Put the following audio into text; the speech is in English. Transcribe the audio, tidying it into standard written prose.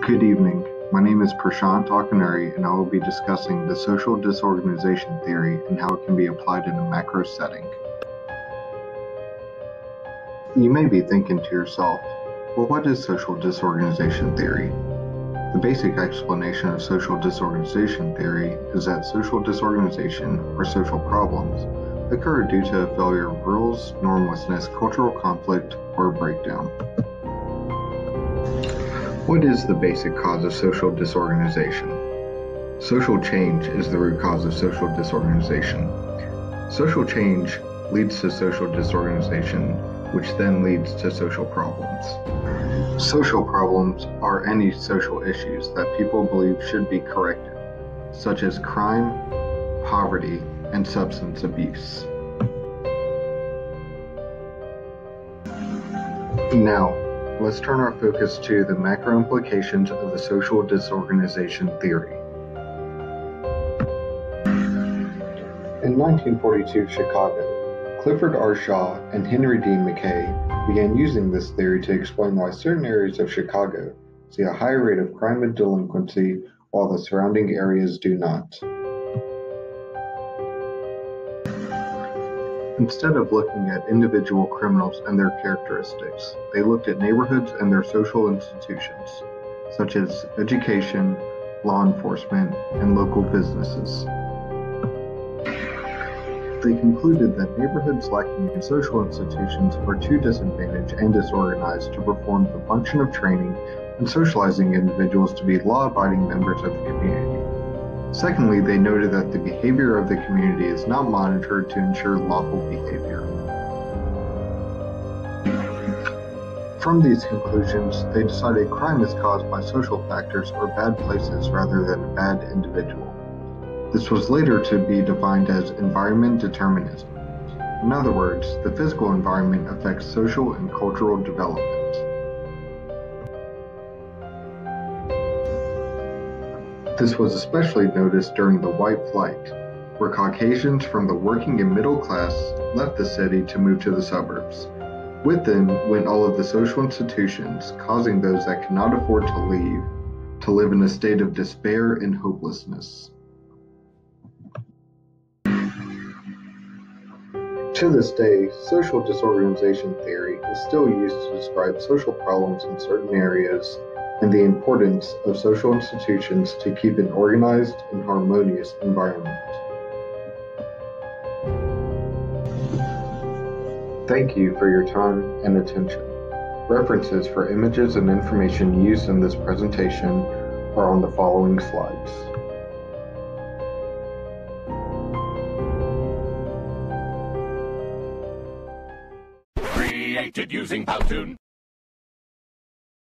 Good evening. My name is Prashant Akanuri, and I will be discussing the social disorganization theory and how it can be applied in a macro setting. You may be thinking to yourself, well, what is social disorganization theory? The basic explanation of social disorganization theory is that social disorganization, or social problems, occur due to a failure of rules, normlessness, cultural conflict, or breakdown. What is the basic cause of social disorganization? Social change is the root cause of social disorganization. Social change leads to social disorganization, which then leads to social problems. Social problems are any social issues that people believe should be corrected, such as crime, poverty, and substance abuse. Now, let's turn our focus to the macro implications of the social disorganization theory. In 1942 Chicago, Clifford R. Shaw and Henry D. McKay began using this theory to explain why certain areas of Chicago see a higher rate of crime and delinquency while the surrounding areas do not. Instead of looking at individual criminals and their characteristics, they looked at neighborhoods and their social institutions, such as education, law enforcement, and local businesses. They concluded that neighborhoods lacking in social institutions are too disadvantaged and disorganized to perform the function of training and socializing individuals to be law-abiding members of the community. Secondly, they noted that the behavior of the community is not monitored to ensure lawful behavior. From these conclusions, they decided crime is caused by social factors or bad places rather than a bad individual. This was later to be defined as environment determinism. In other words, the physical environment affects social and cultural development. This was especially noticed during the White Flight, where Caucasians from the working and middle class left the city to move to the suburbs. With them went all of the social institutions, causing those that could not afford to leave to live in a state of despair and hopelessness. To this day, social disorganization theory is still used to describe social problems in certain areas and the importance of social institutions to keep an organized and harmonious environment. Thank you for your time and attention. References for images and information used in this presentation are on the following slides. Created using Powtoon.